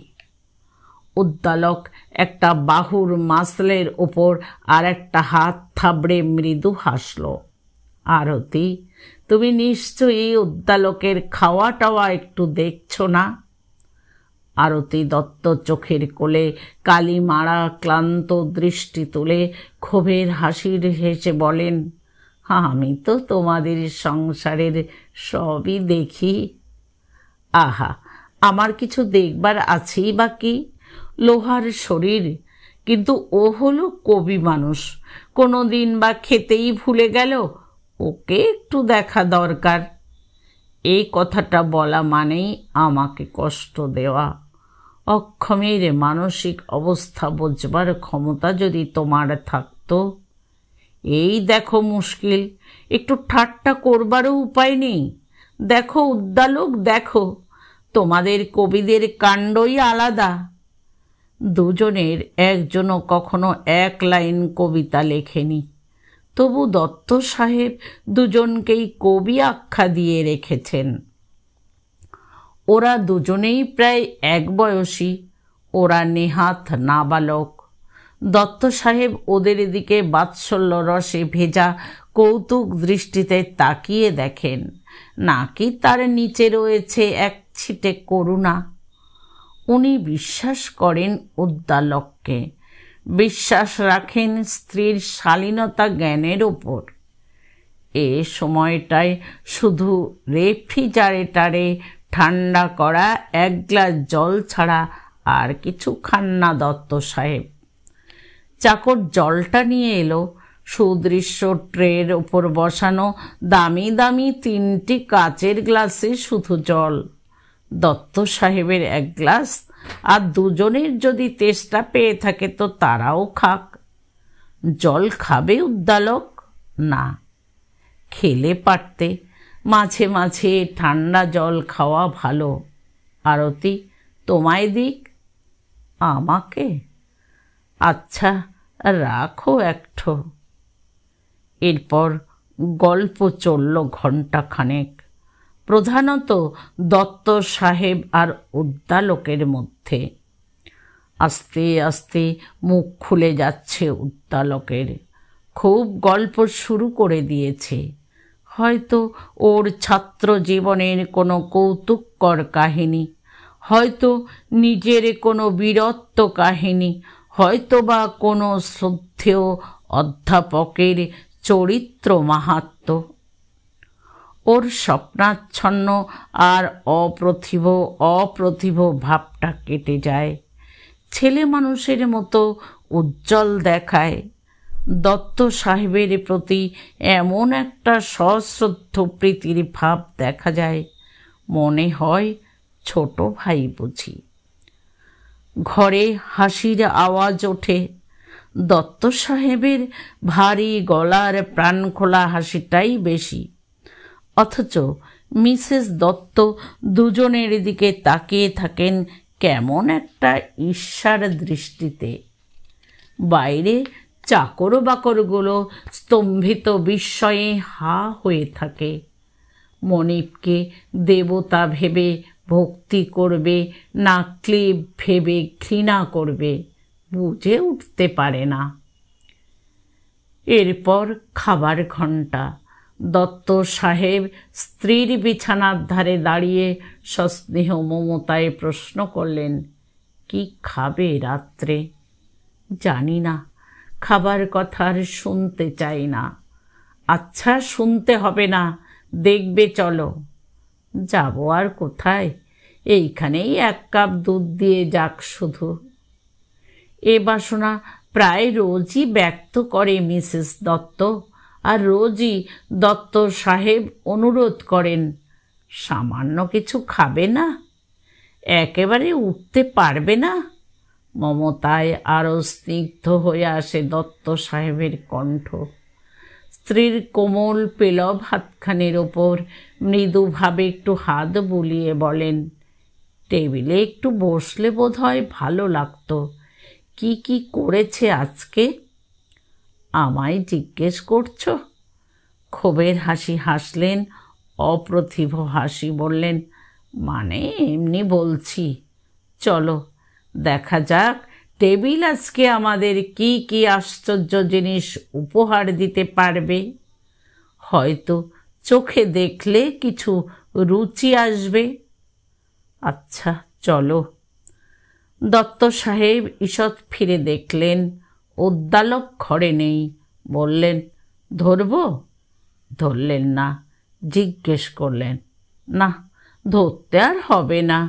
উদ্দালক একটা বাহুর মাসলের ওপর আর একটা হাত থাবড়ে মৃদু হাসল। আরতি, তুমি নিশ্চয়ই উদ্দালকের খাওয়া টাওয়া একটু দেখছো না? আরতি দত্ত চোখের কোলে কালি মারা ক্লান্ত দৃষ্টি তুলে ক্ষোভের হাসির হেসে বলেন, আমি তো তোমাদের সংসারের সবই দেখি। আহা, আমার কিছু দেখবার আছেই বাকি? লোহার শরীর, কিন্তু ও হলো কবি মানুষ, কোনো দিন বা খেতেই ভুলে গেল, ওকে একটু দেখা দরকার। এই কথাটা বলা মানেই আমাকে কষ্ট দেওয়া। অক্ষমের মানসিক অবস্থা বোঝবার ক্ষমতা যদি তোমার থাকতো। এই দেখো মুশকিল, একটু ঠাট্টা করবারও উপায় নেই। দেখো উদ্দালক, দেখো, তোমাদের কবিদের কাণ্ডই আলাদা। দুজনের একজনও কখনো এক লাইন কবিতা লেখেনি, তবু দত্ত সাহেব দুজনকেই কবি আখ্যা দিয়ে রেখেছেন। ওরা দুজনেই প্রায় এক বয়সী, ওরা নেহাত নাবালক। দত্ত সাহেব ওদের দিকে বাৎসল্য রসে ভেজা কৌতুক দৃষ্টিতে তাকিয়ে দেখেন, নাকি তার নিচে রয়েছে এক ছিটে করুণা। উনি বিশ্বাস করেন উদ্দালককে, বিশ্বাস রাখেন স্ত্রীর শালীনতা জ্ঞানের ওপর। এ সময়টায় শুধু রেফ্রিজারেটরে ঠান্ডা করা 1 গ্লাস জল ছাড়া আর কিছু খান না দত্ত সাহেব। চাকর জলটা নিয়ে এলো। সুদৃশ্য ট্রের ওপর বসানো দামি দামি 3টি কাচের গ্লাসে শুধু জল। দত্ত সাহেবের 1 গ্লাস, আর দুজনের যদি তেষ্টা পেয়ে থাকে তো তারাও খাক। জল খাবে উদ্দালক? না, খেলে পারতে। মাঝে মাঝে ঠান্ডা জল খাওয়া ভালো। আরতি, তোমায় দিক? আমাকে? আচ্ছা, রাখো একঠো। এরপর গল্প চলল ঘণ্টাখানেক, প্রধানত দত্ত সাহেব আর উদ্দালকের মধ্যে। আস্তে আস্তে মুখ খুলে যাচ্ছে উদ্দালকের। খুব গল্প শুরু করে দিয়েছে। হয়তো ওর ছাত্র জীবনের কোনো কৌতুককর কাহিনী, হয়তো নিজের কোনো বীরত্ব কাহিনী, হয়তো বা কোনো শ্রদ্ধেয় অধ্যাপকের চরিত্র মাহাত্ম্য। ওর স্বপ্নাচ্ছন্ন আর অপ্রতিভ ভাবটা কেটে যায়, ছেলে মানুষের মতো উজ্জ্বল দেখায়। দত্ত সাহেবের প্রতি এমন একটা সশ্রদ্ধ প্রীতির ভাব দেখা যায়, মনে হয় ছোট ভাই বুঝি। ঘরে হাসির আওয়াজ ওঠে। দত্ত সাহেবের ভারী গলার প্রাণখোলা হাসিটাই বেশি, অথচ মিসেস দত্ত দুজনের দিকে তাকিয়ে থাকেন কেমন একটা ঈর্ষার দৃষ্টিতে। বাইরে চাকর বাকরগুলো স্তম্ভিত বিস্ময়ে হা হয়ে থাকে। মনিবকে দেবতা ভেবে ভক্তি করবে না ক্লিব ভেবে ঘৃণা করবে বুঝে উঠতে পারে না। এরপর খাবার ঘণ্টা। দত্ত সাহেব স্ত্রীর বিছানার ধারে দাঁড়িয়ে সস্নেহ মমতায় প্রশ্ন করলেন, কি খাবে রাত্রে? জানি না, খাবার কথা আর শুনতে চাই না। আচ্ছা, শুনতে হবে না, দেখবে চলো। যাব আর কোথায়? এইখানেই 1 কাপ দুধ দিয়ে যাক শুধু। এ বাসনা প্রায় রোজই ব্যক্ত করে মিসেস দত্ত, আর রোজই দত্ত সাহেব অনুরোধ করেন, সামান্য কিছু খাবে না? একেবারে উঠতে পারবে না? মমতায় আরও স্নিগ্ধ হয়ে আসে দত্ত সাহেবের কণ্ঠ। স্ত্রীর কোমল পেলব হাতখানির ওপর মৃদুভাবে একটু হাত বুলিয়ে বলেন, টেবিলে একটু বসলে বোধ হয় ভালো লাগতো। কি কি করেছে আজকে? আমায় জিজ্ঞেস করছো? ক্ষোভের হাসি হাসলেন, অপ্রতিভ হাসি বললেন, মানে এমনি বলছি। চলো দেখা যাক টেবিল আজকে আমাদের কি কি আশ্চর্য জিনিস উপহার দিতে পারবে। হয়তো চোখে দেখলে কিছু রুচি আসবে। আচ্ছা চলো। দত্ত সাহেব ঈষৎ ফিরে দেখলেন উদ্দালক ঘরে নেই। বললেন, ধরব? ধরলেন না। জিজ্ঞেস করলেন, না ধরতে আর হবে না,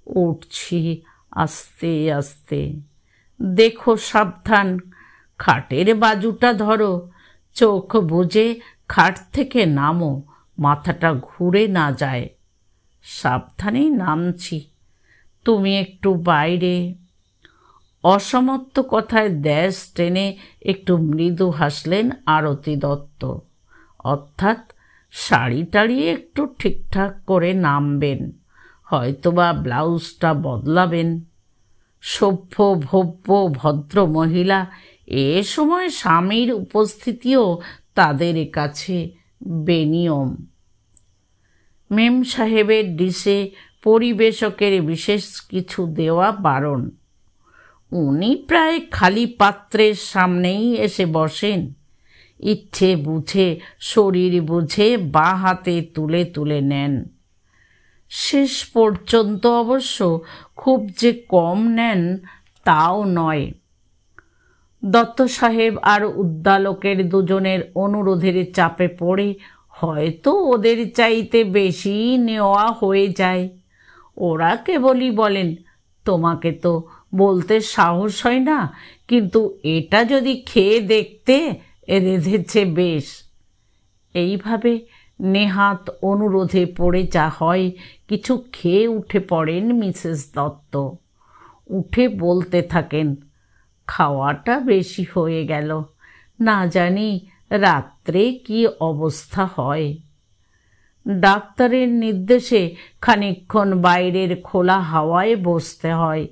উঠছি আস্তে আস্তে। দেখো সাবধান, খাটের বাজুটা ধরো, চোখ বুজে খাট থেকে নামো, মাথাটা ঘুরে না যায়। সাবধানেই নামছি, তুমি একটু বাইরে। অসমর্থ কথায় দেশ টেনে একটু মৃদু হাসলেন আরতি দত্ত। অর্থাৎ শাড়ি টাড়ি একটু ঠিকঠাক করে নামবেন, হয়তোবা ব্লাউজটা বদলাবেন। সভ্য ভব্য ভদ্র মহিলা, এ সময় স্বামীর উপস্থিতিও তাদের কাছে বেনিয়ম। মেম সাহেবের ডিশে পরিবেশকের বিশেষ কিছু দেওয়া বারণ। উনি প্রায় খালি পাত্রের সামনেই এসে বসেন, ইচ্ছে বুঝে শরীর বুঝে বাঁ হাতে তুলে তুলে নেন। শেষ পর্যন্ত অবশ্য খুব যে কম নেন তাও নয়। দত্ত সাহেব আর উদ্দালকের দুজনের অনুরোধের চাপে পড়ে হয়তো ওদের চাইতে বেশি নেওয়া হয়ে যায়। ওরা কেবলই বলেন, তোমাকে তো বলতে সাহস হয় না, কিন্তু এটা যদি খেয়ে দেখতে, রেঁধেছে বেশ। এইভাবে নেহাত অনুরোধে পড়ে যা হয়, কিছু খেয়ে উঠে পড়েন মিসেস দত্ত। উঠে বলতে থাকেন, খাওয়াটা বেশি হয়ে গেল, না জানি রাত্রে কি অবস্থা হয়। ডাক্তারের নির্দেশে খানিকক্ষণ বাইরের খোলা হাওয়ায় বসতে হয়।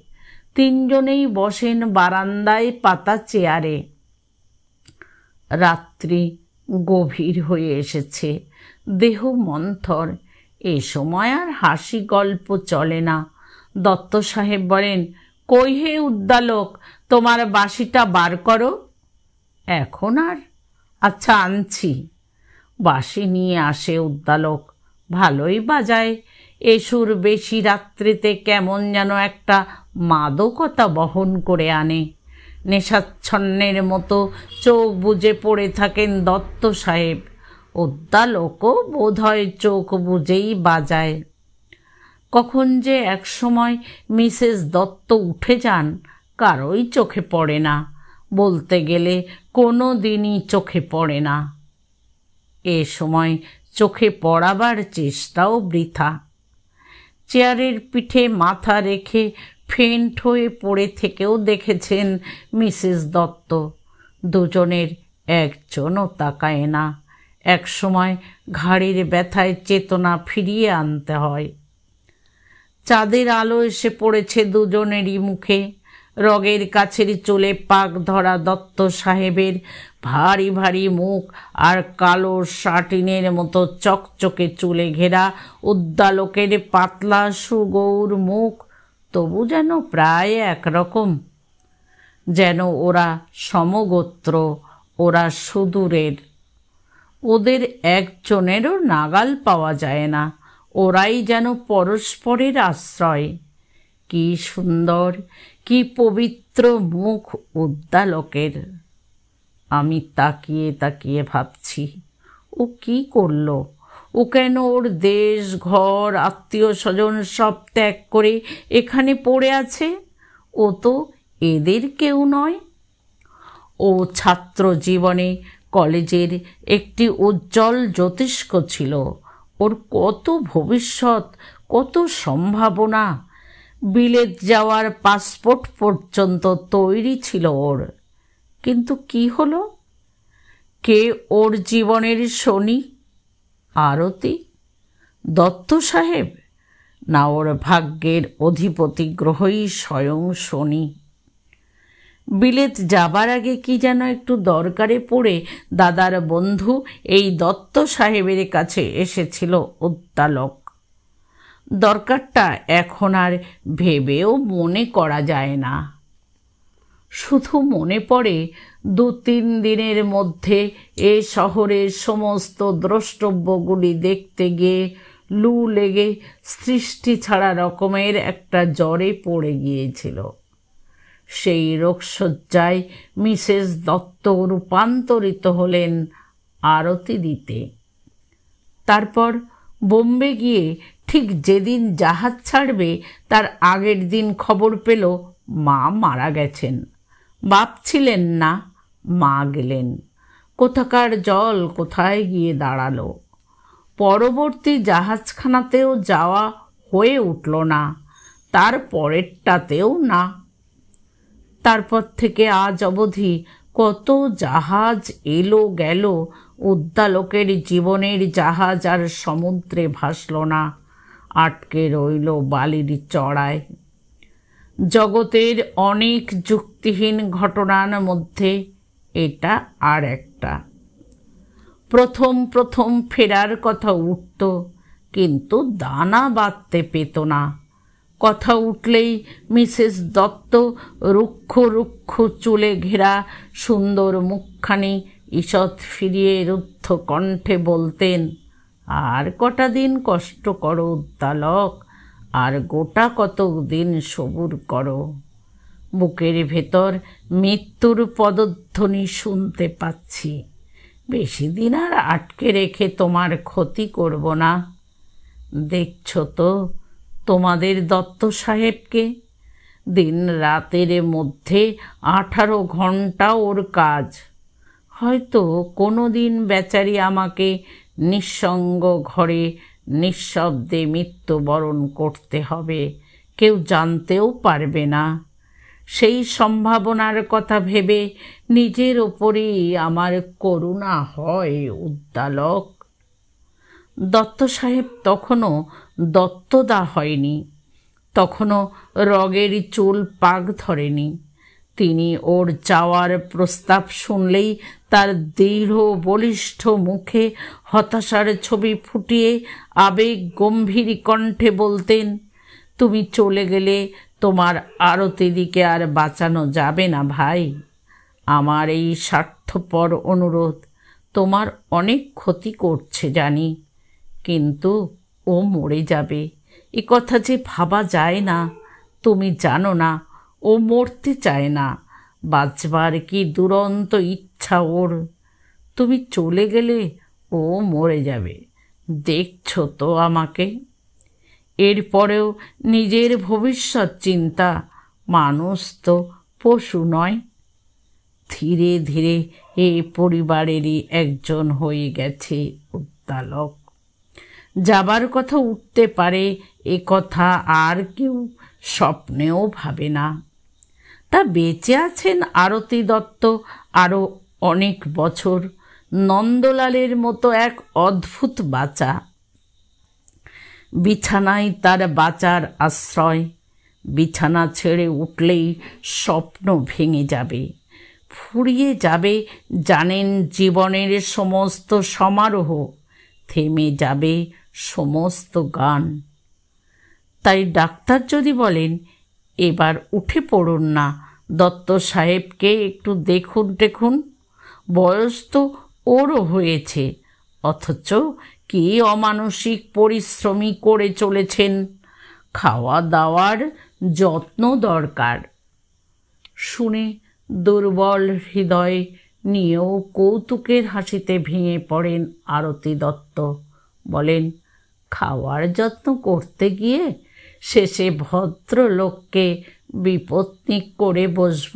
তিনজনেই বসেন বারান্দায় পাতা চেয়ারে। রাত্রি গভীর হয়ে এসেছে, দেহ মন্থর। এ সময় আর হাসি গল্প চলে না। দত্ত সাহেব বলেন, কই হে উদ্দালক, তোমার বাঁশিটা বার করো। এখন আর? আচ্ছা, আনছি। বাঁশি নিয়ে আসে উদ্দালক। ভালোই বাজায়। এ সুর বেশি রাত্রিতে কেমন যেন একটা মাদকতা বহন করে আনে। নেশাচ্ছন্নের মতো চোখ বুজে পড়ে থাকেন দত্ত সাহেব। উদ্দালকও বোধহয় চোখ বুজেই বাজায়। কখন যে একসময় মিসেস দত্ত উঠে যান, কারোই চোখে পড়ে না। বলতে গেলে কোনো দিনই চোখে পড়ে না। এ সময় চোখে পড়াবার চেষ্টাও বৃথা। চেয়ারের পিঠে মাথা রেখে ফেন্ট হয়ে পড়ে থেকেও দেখেছেন মিসেস দত্ত। দুজনের একজনও তাকায় না। এক সময় ঘাড়ের ব্যথায় চেতনা ফিরিয়ে আনতে হয়। চাঁদের আলো এসে পড়েছে দুজনেরই মুখে। রগের কাছের চুলে পাক ধরা দত্ত সাহেবের ভারী ভারী মুখ আর কালো শাটিনের মতো চকচকে চুলে ঘেরা উদ্দালকের পাতলা সুগৌর মুখ তবু যেন প্রায় একরকম। যেন ওরা সমগোত্র, ওরা সুদূরের। ওদের একজনেরও নাগাল পাওয়া যায় না। ওরাই যেন পরস্পরের আশ্রয়। কি সুন্দর, কি পবিত্র মুখ উদ্দালকের। আমি তাকিয়ে তাকিয়ে ভাবছি, ও কি করল? ও কেন ওর দেশ, ঘর, আত্মীয় স্বজন সব ত্যাগ করে এখানে পড়ে আছে? ও তো এদের কেউ নয়। ও ছাত্র জীবনে কলেজের একটি উজ্জ্বল জ্যোতিষ্ক ছিল। ওর কত ভবিষ্যৎ, কত সম্ভাবনা। বিলেত যাওয়ার পাসপোর্ট পর্যন্ত তৈরি ছিল ওর। কিন্তু কি হলো? কে ওর জীবনের শনি? আরতি? দত্ত সাহেব? না, ওর ভাগ্যের অধিপতি গ্রহই স্বয়ং শনি। বিলেত যাবার আগে কি যেন একটু দরকারে পড়ে দাদার বন্ধু এই দত্ত সাহেবের কাছে এসেছিল উদ্দালক। দরকারটা এখন আর ভেবেও মনে করা যায় না। শুধু মনে পড়ে 2-3 দিনের মধ্যে এ শহরের সমস্ত দ্রষ্টব্যগুলি দেখতে গিয়ে লু লেগে সৃষ্টি ছাড়া রকমের একটা জ্বরে পড়ে গিয়েছিল। সেই রোগশয্যায় মিসেস দত্ত রূপান্তরিত হলেন আরতি দিতে। তারপর বোম্বে গিয়ে ঠিক যেদিন জাহাজ ছাড়বে তার আগের দিন খবর পেল মা মারা গেছেন। বাপ ছিলেন না, মা গেলেন। কোথাকার জল কোথায় গিয়ে দাঁড়ালো। পরবর্তী জাহাজখানাতেও যাওয়া হয়ে উঠল না, তার পরেরটাতেও না। তারপর থেকে আজ অবধি কত জাহাজ এলো গেল, উদ্দালকের জীবনের জাহাজ আর সমুদ্রে ভাসল না, আটকে রইল বালির চড়ায়। জগতের অনেক যুক্তিহীন ঘটনার মধ্যে এটা আর একটা। প্রথম প্রথম ফেরার কথা উঠত, কিন্তু দানা বাঁধতে পেত না। কথা উঠলেই মিসেস দত্ত রুক্ষ রুক্ষ চুলে ঘেরা সুন্দর মুখখানি ঈষৎ ফিরিয়ে রুদ্ধ কণ্ঠে বলতেন, আর কটা দিন কষ্ট করো উদ্দালক, আর গোটা কতক দিন সবুর করো। বুকের ভেতর মৃত্যুর পদধ্বনি শুনতে পাচ্ছি। বেশি দিন আর আটকে রেখে তোমার ক্ষতি করব না। দেখছ তো তোমাদের দত্ত সাহেবকে, দিন রাতের মধ্যে 18 ঘন্টা ওর কাজ। হয়তো কোনো দিন বেচারি আমাকে নিঃসঙ্গ ঘরে নিঃশব্দে মৃত্যুবরণ করতে হবে, কেউ জানতেও পারবে না। সেই সম্ভাবনার কথা ভেবে নিজের ওপরেই আমার করুণা হয় উদ্দালক। দত্ত সাহেব তখনও দত্তদা হয়নি, তখনও রগের চুল পাক ধরেনি। তিনি ওর যাওয়ার প্রস্তাব শুনলেই তার দৃঢ় বলিষ্ঠ মুখে হতাশার ছবি ফুটিয়ে আবেগ গম্ভীর কণ্ঠে বলতেন, তুমি চলে গেলে তোমার আরতিদিকে আর বাঁচানো যাবে না ভাই। আমার এই স্বার্থপর অনুরোধ তোমার অনেক ক্ষতি করছে জানি, কিন্তু ও মরে যাবে এ কথা যে ভাবা যায় না। তুমি জানো না ও মরতে চায় না, বাঁচবার কি দুরন্ত ইচ্ছা ওর। তুমি চলে গেলে ও মরে যাবে, দেখছো তো আমাকে। এরপরেও নিজের ভবিষ্যৎ চিন্তা, মানুষ তো পশু নয়। ধীরে ধীরে এ পরিবারেরই একজন হয়ে গেছে উদ্দালক। যাবার কথা উঠতে পারে এ কথা আর কেউ স্বপ্নেও ভাবে না। তা বেঁচে আছেন আরতি দত্ত আরও অনেক বছর, নন্দলালের মতো এক অদ্ভুত বাঁচা। বিছানায় তার বাঁচার আশ্রয়। বিছানা ছেড়ে উঠলেই স্বপ্ন ভেঙে যাবে, ফুরিয়ে যাবে জানেন জীবনের সমস্ত সমারোহ, থেমে যাবে সমস্ত গান। তাই ডাক্তার যদি বলেন, এবার উঠে পড়ুন না, দত্ত সাহেবকে একটু দেখুন, বয়স তো ওরও হয়েছে, অথচ কি অমানসিক পরিশ্রমী করে চলেছেন। খাওয়া দাওয়ার যত্ন দরকার। শুনে দুর্বল হৃদয় নিয়েও কৌতুকের হাসিতে ভেঙে পড়েন আরতি দত্ত। বলেন, খাওয়ার যত্ন করতে গিয়ে শেষে ভদ্রলোককে বিপত্নিক করে বসব,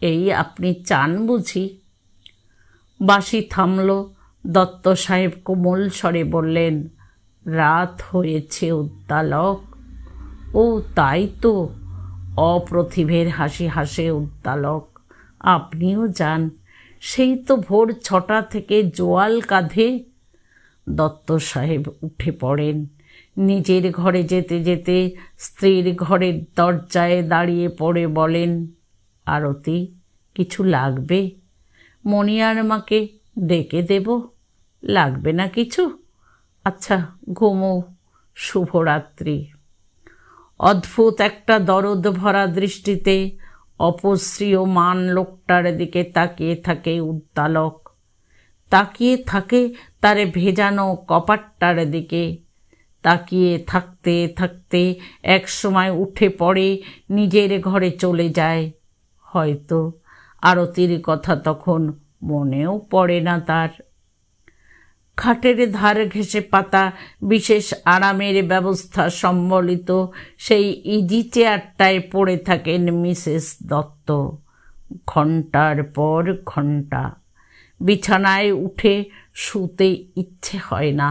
এই আপনি চান বুঝি? বাঁশি থামল। দত্ত সাহেব কোমল স্বরে বললেন, রাত হয়েছে উদ্দালক। ও তাই তো। অপ্রতিভের হাসি হাসে উদ্দালক। আপনিও যান, সেই তো ভোর 6টা থেকে জোয়াল কাঁধে। দত্ত সাহেব উঠে পড়েন। নিজের ঘরে যেতে যেতে স্ত্রীর ঘরের দরজায় দাঁড়িয়ে পড়ে বলেন, আরতি, কিছু লাগবে? মণিয়ার মাকে ডেকে দেব? লাগবে না কিছু? আচ্ছা, ঘুমো, শুভরাত্রি। অদ্ভুত একটা দরদ ভরা দৃষ্টিতে অপসৃয়মান লোকটার দিকে তাকিয়ে থাকে উদ্দালক। তাকিয়ে থাকে তার ভেজানো কপাটটার দিকে। তাকিয়ে থাকতে থাকতে একসময় উঠে পড়ে নিজের ঘরে চলে যায়। হয়তো আরতির কথা তখন মনেও পড়ে না তার। খাটের ধার ঘেঁষে পাতা বিশেষ আরামের ব্যবস্থা সম্বলিত সেই ইজি চেয়ারটায় পড়ে থাকেন মিসেস দত্ত। ঘন্টার পর ঘন্টা। বিছানায় উঠে শুতে ইচ্ছে হয় না।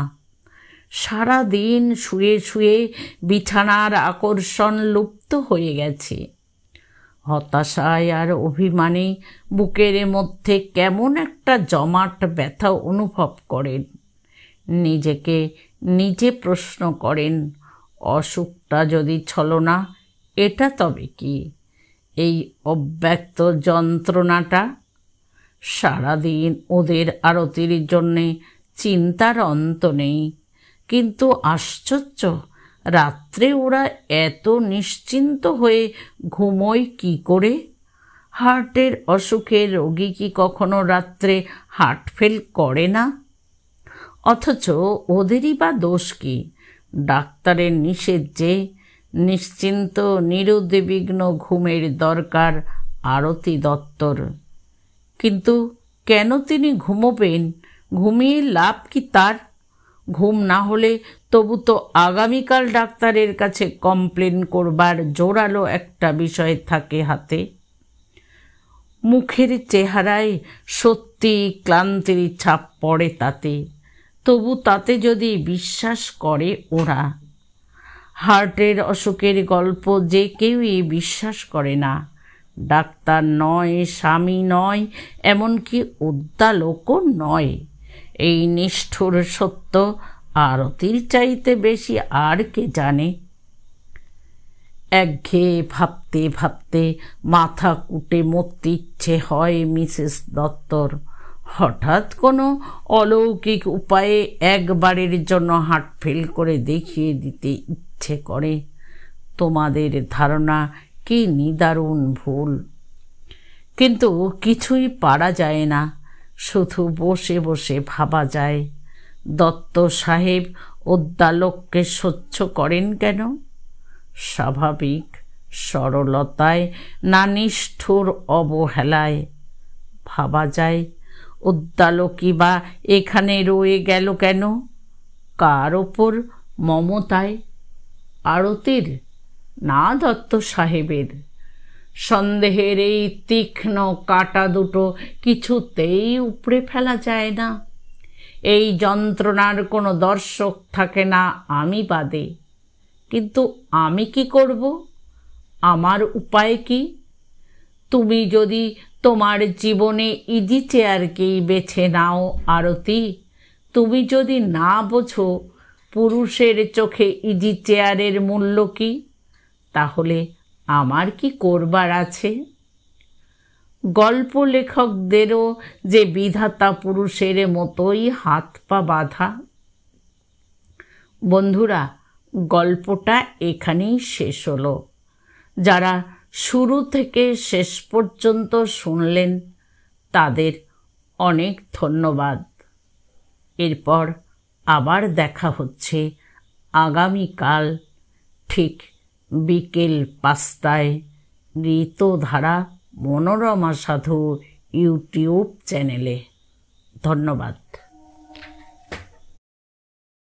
সারা দিন শুয়ে শুয়ে বিছানার আকর্ষণ লুপ্ত হয়ে গেছে। হতাশায় আর অভিমানে বুকের মধ্যে কেমন একটা জমাট ব্যথা অনুভব করেন। নিজেকে নিজে প্রশ্ন করেন, অসুখটা যদি ছলনা, এটা তবে কি? এই অব্যক্ত যন্ত্রণাটা। সারাদিন ওদের আরতির জন্যে চিন্তার অন্ত নেই, কিন্তু আশ্চর্য, রাত্রে ওরা এত নিশ্চিন্ত হয়ে ঘুমোয় কি করে? হার্টের অসুখের রোগী কি কখনো রাত্রে হার্ট ফেল করে না? অথচ ওদেরই বা দোষ কি? ডাক্তারের নিষেধ যে নিশ্চিন্ত নিরুদ্বিগ্ন ঘুমের দরকার আরতি দত্তর। কিন্তু কেন তিনি ঘুমোবেন? ঘুমিয়ে লাভ কি তার? ঘুম না হলে তবু তো আগামীকাল ডাক্তারের কাছে কমপ্লেন করবার জোরালো একটা বিষয় থাকে হাতে। মুখের চেহারায় সত্যি ক্লান্তির ছাপ পড়ে তাতে, তবু তাতে যদি বিশ্বাস করে ওরা। হার্টের অসুখের গল্প যে কেউই বিশ্বাস করে না। ডাক্তার নয়, স্বামী নয়, এমনকি উদ্দালকও নয়। এই নিষ্ঠুর সত্য আরতির চাইতে বেশি আর কে জানে? একঘেয়ে ভাবতে ভাবতে মাথা কুটে মরতে ইচ্ছে হয় মিসেস দত্তর। হঠাৎ কোনো অলৌকিক উপায়ে একবারের জন্য হার্ট ফেল করে দেখিয়ে দিতে ইচ্ছে করে। তোমাদের ধারণা কি নিদারুণ ভুল। কিন্তু কিছুই পারা যায় না, শুধু বসে বসে ভাবা যায়। দত্ত সাহেব অদ্যালোককে সহ্য করেন কেন? স্বাভাবিক সরলতায়, না নিষ্ঠুর অবহেলায়। ভাবা যায় অদ্যালোকই বা এখানে রয়ে গেল কেন? কার ওপর মমতায়? আরতির? না, দত্ত সাহেবের। সন্দেহের এই তীক্ষ্ণ কাঁটা দুটো কিছুতেই উপড়ে ফেলা যায় না। এই যন্ত্রণার কোনো দর্শক থাকে না আমি বাদে। কিন্তু আমি কি করব? আমার উপায় কি? তুমি যদি তোমার জীবনে ইজি চেয়ারকেই বেছে নাও আরতি, তুমি যদি না বোঝো পুরুষের চোখে ইজি চেয়ারের মূল্য কি, তাহলে আমার কি করবার আছে? গল্প লেখকদেরও যে বিধাতা পুরুষের মতোই হাত পা বাঁধা। বন্ধুরা, গল্পটা এখানেই শেষ হলো। যারা শুরু থেকে শেষ পর্যন্ত শুনলেন তাদের অনেক ধন্যবাদ। এরপর আবার দেখা হচ্ছে আগামীকাল ঠিক বিকেল 5টায় ঋতধারা মনোরমা সাধু ইউটিউব চ্যানেলে। ধন্যবাদ।